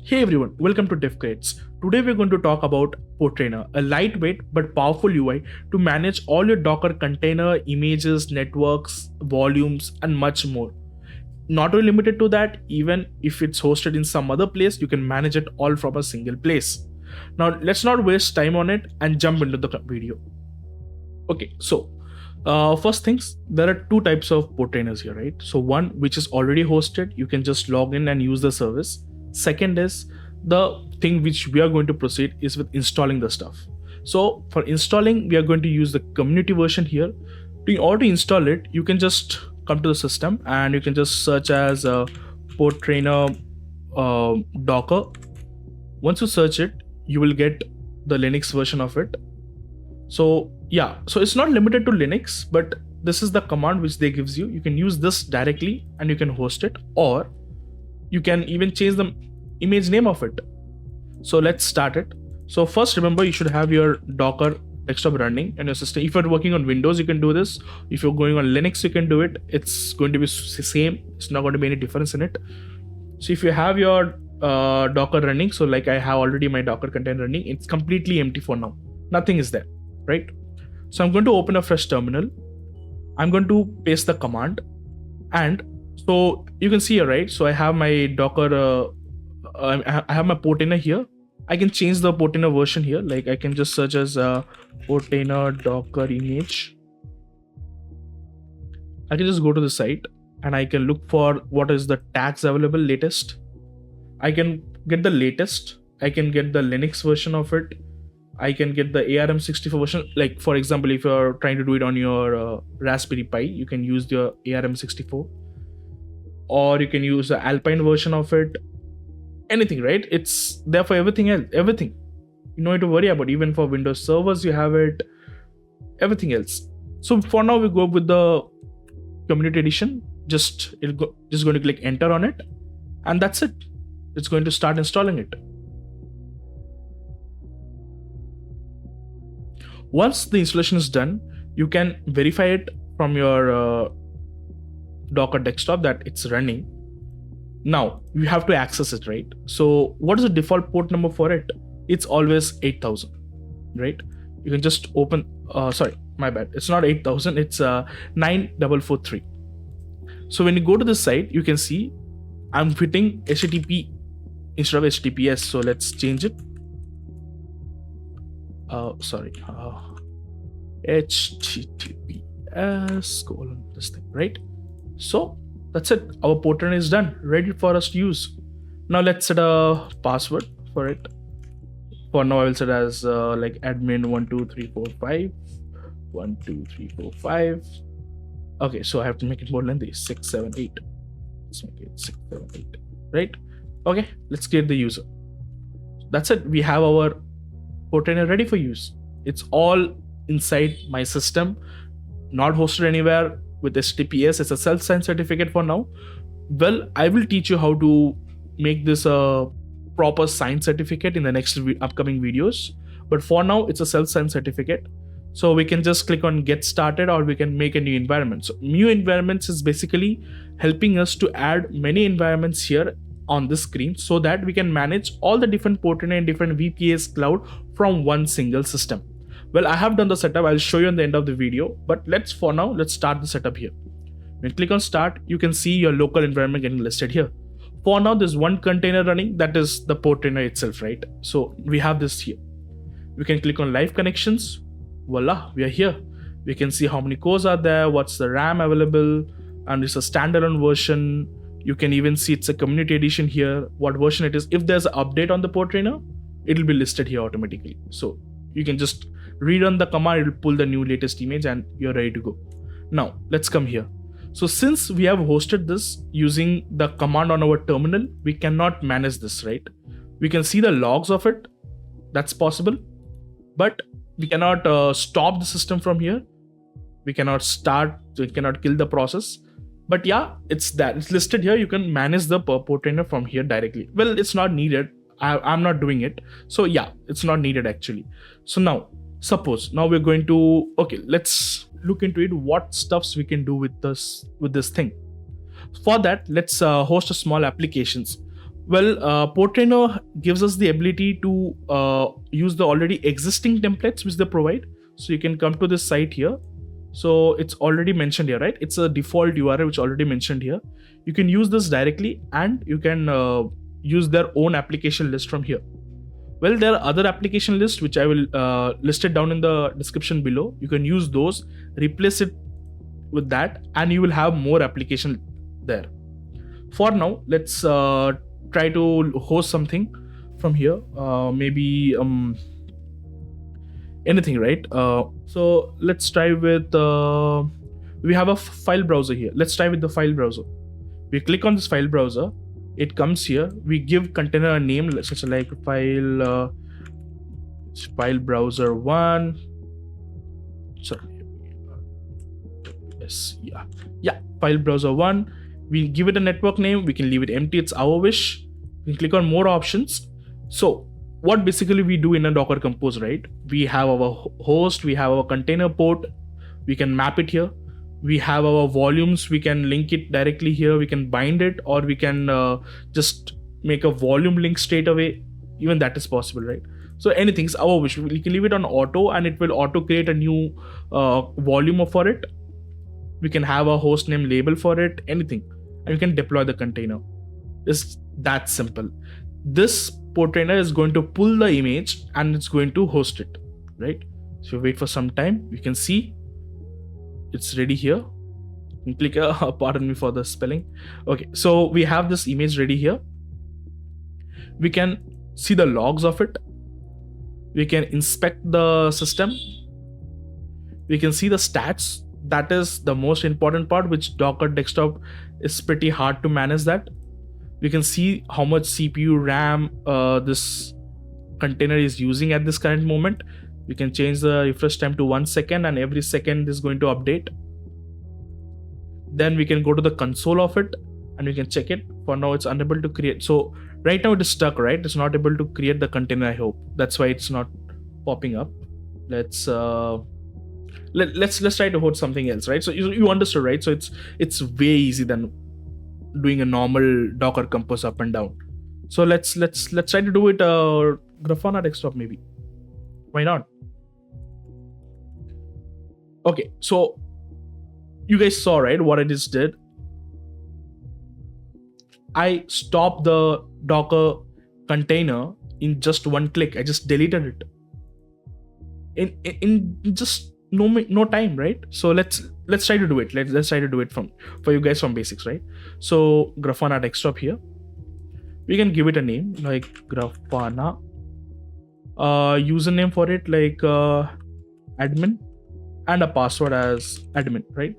Hey everyone, welcome to DevCrates. Today we're going to talk about Portainer, a lightweight but powerful UI to manage all your Docker container, images, networks, volumes, and much more. Not only limited to that, even if it's hosted in some other place, you can manage it all from a single place. Now let's not waste time on it and jump into the video. Okay, so first things, there are two types of Portainers here, right? So one which is already hosted, you can just log in and use the service. Second is the thing which we are going to proceed is with installing the stuff. So for installing, we are going to use the community version here. In order to install it, you can just come to the system and you can just search as portainer docker. Once you search it, you will get the Linux version of it. So yeah, so it's not limited to Linux, but this is the command which they gives you. You can use this directly and you can host it, or you can even change the image name of it. So let's start it. So first, remember, you should have your Docker desktop running in your system. If you're working on Windows, you can do this. If you're going on Linux, you can do it. It's going to be the same. It's not going to be any difference in it. So if you have your Docker running, so like I have already my Docker container running, it's completely empty for now. Nothing is there, right? So I'm going to open a fresh terminal. I'm going to paste the command, and so you can see here, right? So I have my Docker, I have my Portainer here. I can change the Portainer version here. Like I can just search as Portainer Docker image. I can just go to the site and I can look for what is the tags available latest. I can get the latest. I can get the Linux version of it. I can get the ARM64 version. Like for example, if you're trying to do it on your Raspberry Pi, you can use the ARM64. Or you can use the Alpine version of it. Anything, right? It's there for everything else. Everything. You don't need to worry about. Even for Windows servers, you have it. Everything else. So for now, we go with the community edition. Just going to click enter on it, and that's it. It's going to start installing it. Once the installation is done, you can verify it from your Docker desktop that it's running. Now you have to access it, right? So what is the default port number for it? It's always 8000, right? You can just open, sorry, my bad. It's not 8000, it's 9443. So when you go to the site, you can see I'm fitting HTTP instead of HTTPS. So let's change it. HTTPS : this thing, right? So that's it. Our Portainer is done, ready for us to use. Now let's set a password for it. For now, I will set as like admin 12345 12345. Okay, so I have to make it more lengthy. 678. Let's make it 678. Right? Okay, let's create the user. That's it. We have our Portainer ready for use. It's all inside my system, not hosted anywhere with HTTPS. It's a self-signed certificate for now. Well, I will teach you how to make this a proper signed certificate in the next upcoming videos. But for now, it's a self-signed certificate. So we can just click on get started, or we can make a new environment. So new environments is basically helping us to add many environments here on this screen so that we can manage all the different Portainer and different VPS cloud from one single system. Well, I have done the setup. I'll show you on the end of the video, but let's start the setup here. When you click on start, you can see your local environment getting listed here. For now, there's one container running, that is the Portainer itself, right? So we have this here. We can click on live connections. Voila, we are here. We can see how many cores are there, what's the RAM available, and it's a standalone version. You can even see it's a community edition here, what version it is. If there's an update on the Portainer, it'll be listed here automatically. So you can just rerun the command, it'll pull the new latest image and you're ready to go. Now let's come here. So since we have hosted this using the command on our terminal, we cannot manage this, right? We can see the logs of it. That's possible, but we cannot stop the system from here. We cannot kill the process. But yeah, it's listed here. You can manage the Portainer from here directly. Well, it's not needed. I'm not doing it. So yeah, it's not needed actually. So now, suppose now we're going to, okay, let's look into it. What stuffs we can do with this thing. For that, let's host a small applications. Well, Portainer gives us the ability to use the already existing templates which they provide. So you can come to this site here. So it's already mentioned here, right? It's a default URL which already mentioned here. You can use this directly, and you can use their own application list from here. Well, there are other application lists which I will list it down in the description below. You can use those, replace it with that, and you will have more application there. For now, let's try to host something from here. Maybe anything, right? So let's try with we have a file browser here. Let's try with the file browser. We click on this file browser, it comes here. We give container a name such like file browser 1. Sorry, yes, yeah, file browser 1. We give it a network name. We can leave it empty, it's our wish. We can click on more options. So what basically we do in a Docker Compose, right? We have our host, we have our container port, we can map it here. We have our volumes, we can link it directly here, we can bind it, or we can just make a volume link straight away. Even that is possible, right? So anything's our wish. We can leave it on auto, and it will auto create a new volume for it. We can have a host name label for it, anything, and you can deploy the container. It's that simple. This Portainer is going to pull the image and it's going to host it, right? So wait for some time, you can see it's ready here. You can click pardon me for the spelling. Okay, so we have this image ready here. We can see the logs of it. We can inspect the system. We can see the stats. That is the most important part, which Docker desktop is pretty hard to manage that. We can see how much CPU RAM this container is using at this current moment. We can change the refresh time to 1 second, and every second is going to update. Then we can go to the console of it and we can check it. For now, it's unable to create. So right now it is stuck, right? It's not able to create the container, I hope. That's why it's not popping up. Let's try to host something else, right? So you understood, right? So it's way easy than doing a normal Docker Compose up and down. So let's try to do it Grafana desktop maybe. Why not? Okay, so you guys saw, right, what I just did. I stopped the Docker container in just one click. I just deleted it in just no time, right? So let's try to do it. Let's try to do it for you guys from basics, right? So Grafana desktop here. We can give it a name like Grafana. Username for it like admin, and a password as admin, right?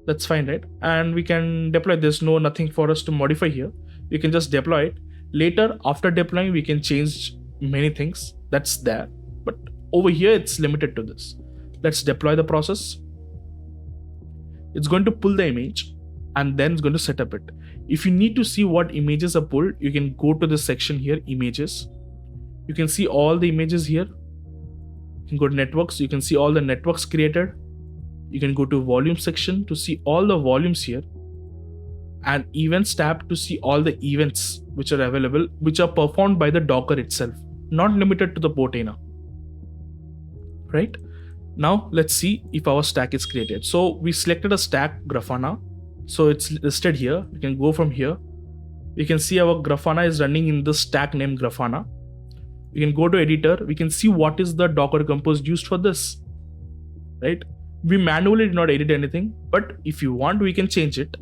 That's fine, right? And we can deploy. There's nothing for us to modify here. We can just deploy it. Later, after deploying, we can change many things. That's there. But over here, it's limited to this. Let's deploy the process. It's going to pull the image and then it's going to set up it. If you need to see what images are pulled, you can go to this section here, images. You can see all the images here. You can go to networks. You can see all the networks created. You can go to volume section to see all the volumes here, and events tab to see all the events which are available, which are performed by the Docker itself, not limited to the Portainer. Right? Now let's see if our stack is created. So we selected a stack Grafana. So it's listed here. We can go from here. We can see our Grafana is running in the stack named Grafana. We can go to editor. We can see what is the Docker Compose used for this. Right? We manually did not edit anything, but if you want, we can change it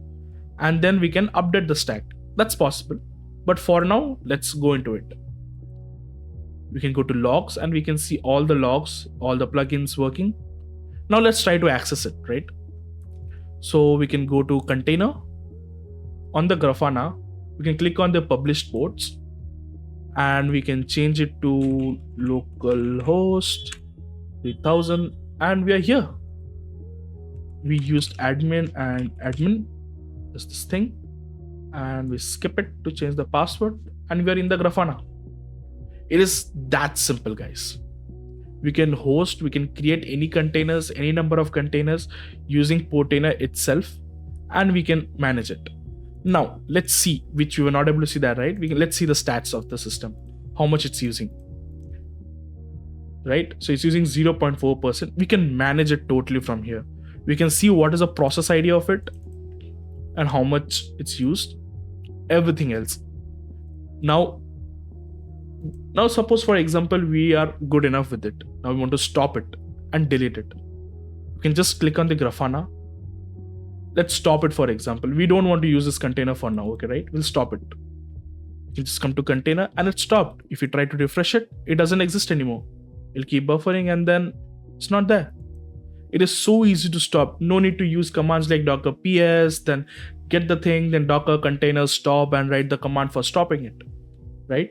and then we can update the stack. That's possible. But for now, let's go into it. We can go to logs and we can see all the logs, all the plugins working. Now let's try to access it, right? So we can go to container. On the Grafana, we can click on the published ports and we can change it to localhost 3000 and we are here. We used admin and admin, just this thing, and we skip it to change the password and we are in the Grafana. It is that simple, guys. We can host, we can create any containers, any number of containers using Portainer itself, and we can manage it. Now let's see, which we were not able to see that, right? Let's see the stats of the system, how much it's using, right? So it's using 0.4%. We can manage it totally from here. We can see what is the process ID of it and how much it's used, everything else. Now suppose, for example, we are good enough with it. Now we want to stop it and delete it. You can just click on the Grafana. Let's stop it, for example. We don't want to use this container for now, okay, right? We'll stop it. You just come to container and it's stopped. If you try to refresh it, it doesn't exist anymore. It'll keep buffering and then it's not there. It is so easy to stop. No need to use commands like docker ps, then get the thing, then docker container stop and write the command for stopping it, right?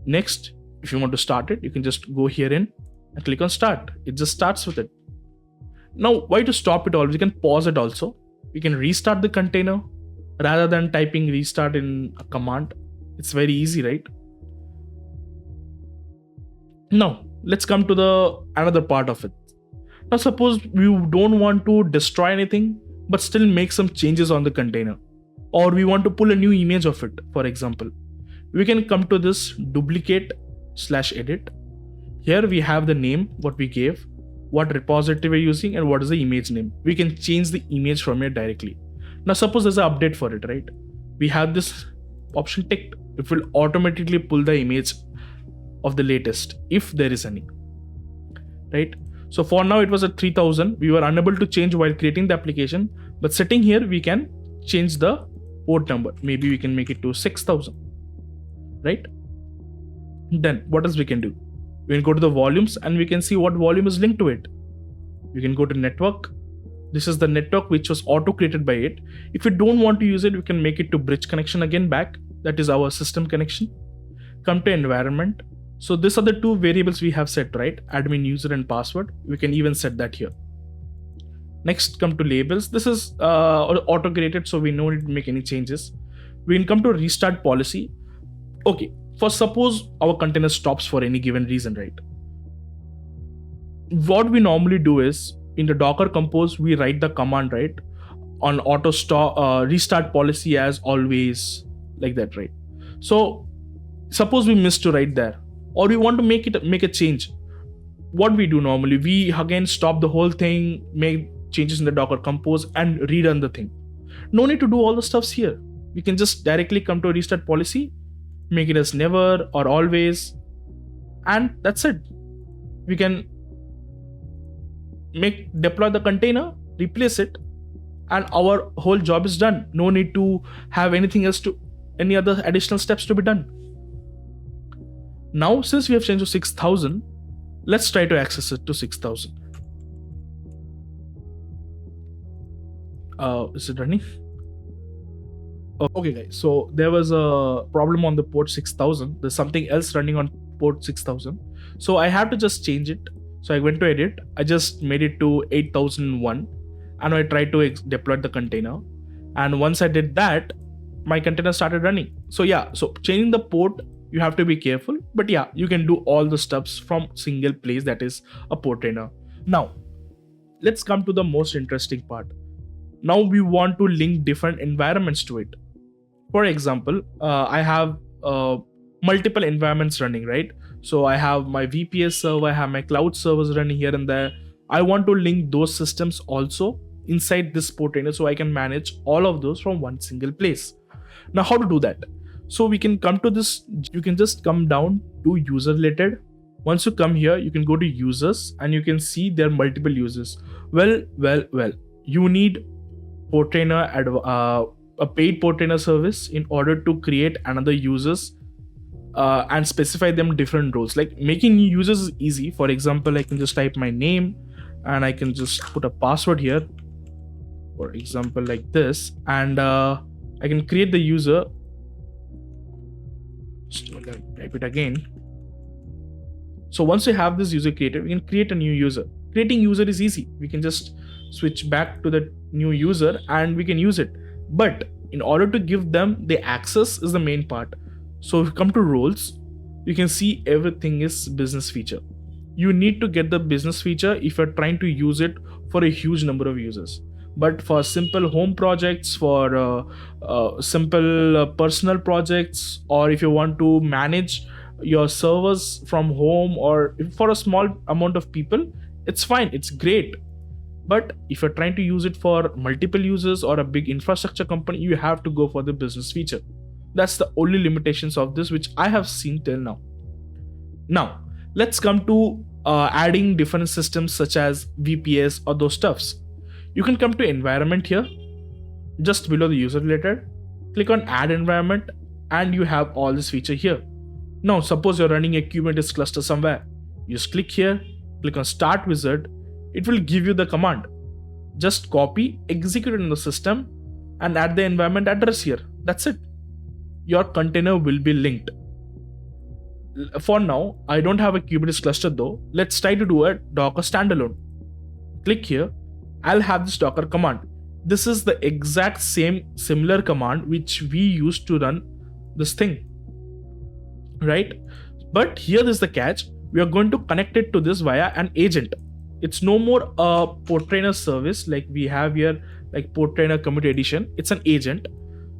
Next, if you want to start it, you can just go here in and click on start. It just starts with it. Now, why to stop it all? We can pause it also. We can restart the container rather than typing restart in a command. It's very easy, right? Now, let's come to the another part of it. Now, suppose we don't want to destroy anything, but still make some changes on the container, or we want to pull a new image of it, for example. We can come to this duplicate/edit. Here we have the name, what we gave, what repository we're using, and what is the image name. We can change the image from here directly. Now, suppose there's an update for it, right? We have this option ticked. It will automatically pull the image of the latest, if there is any, right? So for now, it was at 3000. We were unable to change while creating the application, but sitting here, we can change the port number. Maybe we can make it to 6000, right? Then what else we can do? We can go to the volumes and we can see what volume is linked to it. We can go to network. This is the network which was auto created by it. If we don't want to use it, we can make it to bridge connection again back. That is our system connection. Come to environment. So these are the two variables we have set, right? Admin user and password. We can even set that here. Next, come to labels. This is auto created, so we don't need to make any changes. We can come to restart policy. Okay, for suppose our container stops for any given reason, right? What we normally do is in the Docker compose, we write the command, right? On auto stop restart policy as always, like that, right? So suppose we missed to write there, or we want to make a change. What we do normally, we again stop the whole thing, make changes in the Docker compose and rerun the thing. No need to do all the stuffs here. We can just directly come to a restart policy, make it as never or always, and that's it. We can deploy the container, replace it, and our whole job is done. No need to have anything else any other additional steps to be done. Now, since we have changed to 6000, let's try to access it to 6000. Is it running? Okay, guys. So there was a problem on the port 6000. There's something else running on port 6000. So I have to just change it. So I went to edit. I just made it to 8001, and I tried to deploy the container. And once I did that, my container started running. So yeah, so changing the port, you have to be careful, but yeah, you can do all the steps from single place, that is a portainer. Now, let's come to the most interesting part. Now we want to link different environments to it. For example, I have multiple environments running, right? So I have my VPS server, I have my cloud servers running here and there. I want to link those systems also inside this portainer so I can manage all of those from one single place. Now, how to do that? So we can come to this, you can just come down to user related. Once you come here, you can go to users and you can see there are multiple users. Well, you need portainer, a paid portainer service in order to create another users and specify them different roles. Like making new users is easy. For example, I can just type my name and I can just put a password here, for example, like this, and I can create the user. Type it again. So once we have this user created, we can create a new user. Creating user is easy. We can just switch back to the new user and we can use it. But in order to give them the access is the main part. So if you come to roles, you can see everything is business feature. You need to get the business feature if you're trying to use it for a huge number of users. But for simple home projects, for simple personal projects, or if you want to manage your servers from home, or for a small amount of people, it's fine, it's great. But if you're trying to use it for multiple users or a big infrastructure company, you have to go for the business feature. That's the only limitations of this which I have seen till now. Now let's come to adding different systems such as VPS or those stuffs. You can come to environment here, just below the user related, click on add environment, and you have all this feature here. Now suppose you're running a Kubernetes cluster somewhere, you just click here, click on start wizard, it will give you the command. Just copy, execute it in the system, and add the environment address here. That's it. Your container will be linked. For now, I don't have a Kubernetes cluster though. Let's try to do a Docker standalone. Click here. I'll have this Docker command. This is the exact same similar command which we used to run this thing, right? But here is the catch. We are going to connect it to this via an agent. It's no more a portainer service like we have here, like portainer community edition. It's an agent,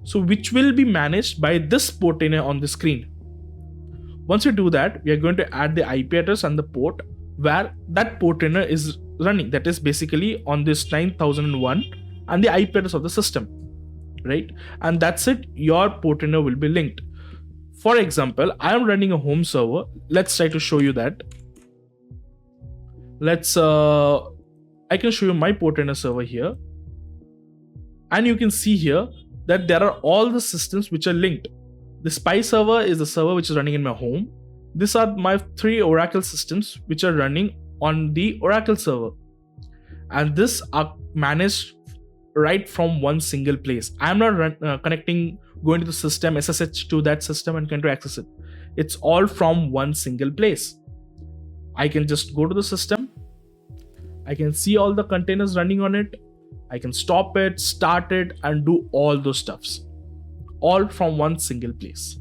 so which will be managed by this portainer on the screen. Once you do that, we are going to add the IP address and the port where that portainer is running. That is basically on this 9001 and the IP address of the system, right? And that's it. Your portainer will be linked. For example, I am running a home server. Let's try to show you that. I can show you my portainer server here. And you can see here that there are all the systems which are linked. The Spy server is the server which is running in my home. These are my 3 Oracle systems which are running on the Oracle server. And this are managed right from one single place. I'm not going to the system, SSH to that system and can to access it. It's all from one single place. I can just go to the system. I can see all the containers running on it. I can stop it, start it, and do all those stuffs. All from one single place.